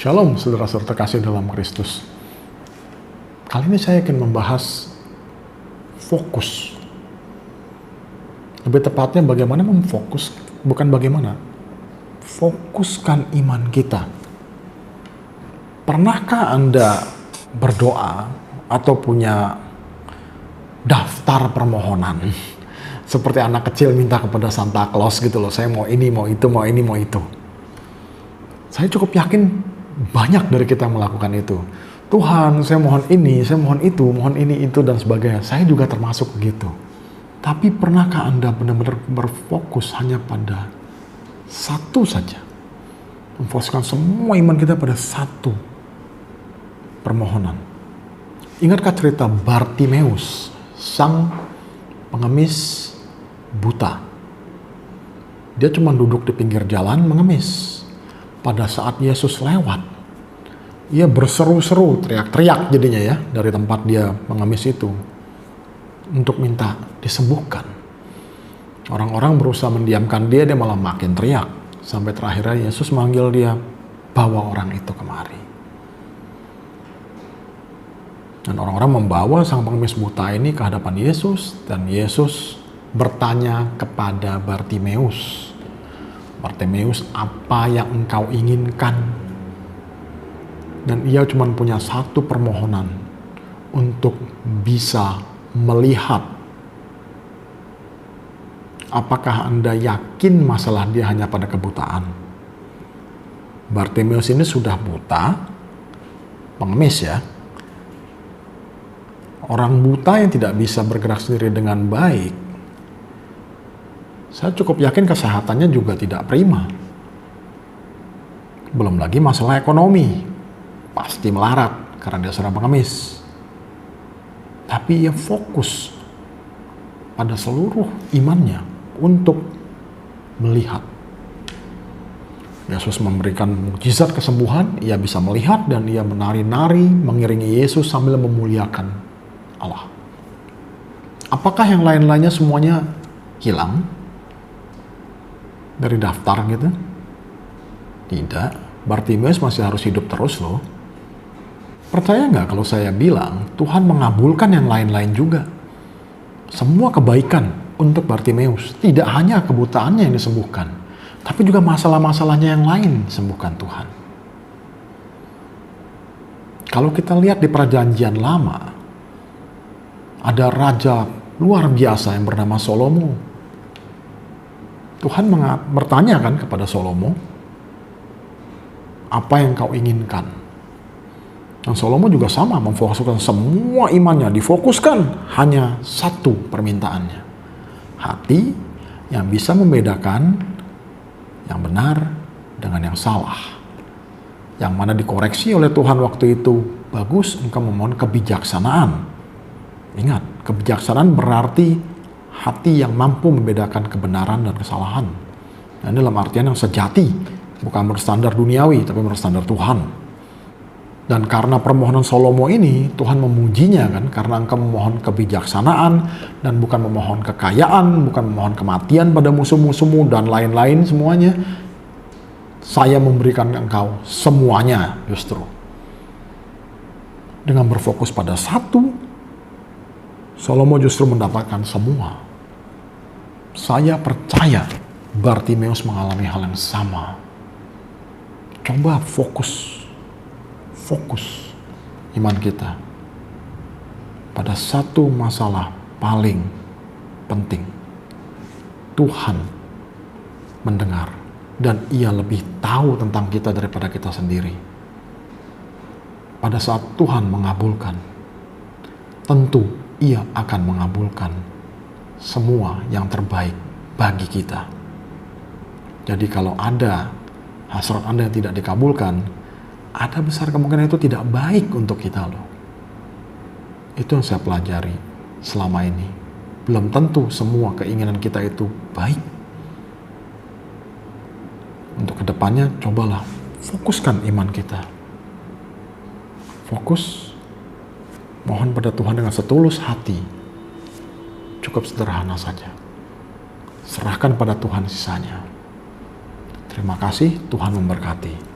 Shalom saudara-saudara terkasih dalam Kristus. Kali ini saya akan membahas fokus. Lebih tepatnya bagaimana memfokus, bukan bagaimana. Fokuskan iman kita. Pernahkah Anda berdoa atau punya daftar permohonan? Seperti anak kecil minta kepada Santa Claus gitu loh. Saya mau ini, mau itu, mau ini, mau itu. Saya cukup yakin banyak dari kita yang melakukan itu. Tuhan, saya mohon ini, saya mohon itu, mohon ini, itu, dan sebagainya. Saya juga termasuk begitu. Tapi pernahkah Anda benar-benar berfokus hanya pada satu saja? Memfokuskan semua iman kita pada satu permohonan. Ingatkah cerita Bartimeus, sang pengemis buta? Dia cuma duduk di pinggir jalan mengemis. Pada saat Yesus lewat, ia berseru-seru, teriak-teriak jadinya ya, dari tempat dia mengemis itu, untuk minta disembuhkan. Orang-orang berusaha mendiamkan dia malah makin teriak. Sampai terakhirnya Yesus manggil dia, bawa orang itu kemari. Dan orang-orang membawa sang pengemis buta ini ke hadapan Yesus, dan Yesus bertanya kepada Bartimeus, Bartimeus, apa yang engkau inginkan? Dan ia cuma punya satu permohonan untuk bisa melihat. Apakah Anda yakin masalah dia hanya pada kebutaan? Bartimeus ini sudah buta, pengemis ya. Orang buta yang tidak bisa bergerak sendiri dengan baik, saya cukup yakin kesehatannya juga tidak prima. Belum lagi masalah ekonomi. Pasti melarat karena dia seorang pengemis. Tapi ia fokus pada seluruh imannya untuk melihat. Yesus memberikan mukjizat kesembuhan, ia bisa melihat dan ia menari-nari mengiringi Yesus sambil memuliakan Allah. Apakah yang lain-lainnya semuanya hilang dari daftar gitu? Tidak. Bartimeus masih harus hidup terus loh. Percaya nggak kalau saya bilang Tuhan mengabulkan yang lain-lain juga? Semua kebaikan untuk Bartimeus. Tidak hanya kebutaannya yang disembuhkan, tapi juga masalah-masalahnya yang lain sembuhkan Tuhan. Kalau kita lihat di Perjanjian Lama, ada raja luar biasa yang bernama Salomo. Tuhan bertanya kan kepada Salomo, apa yang kau inginkan? Dan Salomo juga sama, memfokuskan semua imannya, difokuskan hanya satu permintaannya. Hati yang bisa membedakan yang benar dengan yang salah. Yang mana dikoreksi oleh Tuhan waktu itu, bagus engkau memohon kebijaksanaan. Ingat, kebijaksanaan berarti hati yang mampu membedakan kebenaran dan kesalahan. Nah, ini dalam artian yang sejati, bukan menurut standar duniawi, tapi menurut standar Tuhan. Dan karena permohonan Salomo ini, Tuhan memujinya kan, karena engkau memohon kebijaksanaan, dan bukan memohon kekayaan, bukan memohon kematian pada musuh-musuhmu, dan lain-lain semuanya. Saya memberikan engkau semuanya justru. Dengan berfokus pada satu, Salomo justru mendapatkan semua. Saya percaya Bartimeus mengalami hal yang sama. Coba fokus iman kita pada satu masalah paling penting. Tuhan mendengar dan ia lebih tahu tentang kita daripada kita sendiri. Pada saat Tuhan mengabulkan, tentu ia akan mengabulkan semua yang terbaik bagi kita. Jadi kalau ada hasrat Anda yang tidak dikabulkan, ada besar kemungkinan itu tidak baik untuk kita loh. Itu yang saya pelajari selama ini. Belum tentu semua keinginan kita itu baik. Untuk kedepannya cobalah fokuskan iman kita. Fokus, mohon pada Tuhan dengan setulus hati. Cukup sederhana saja. Serahkan pada Tuhan sisanya. Terima kasih, Tuhan memberkati.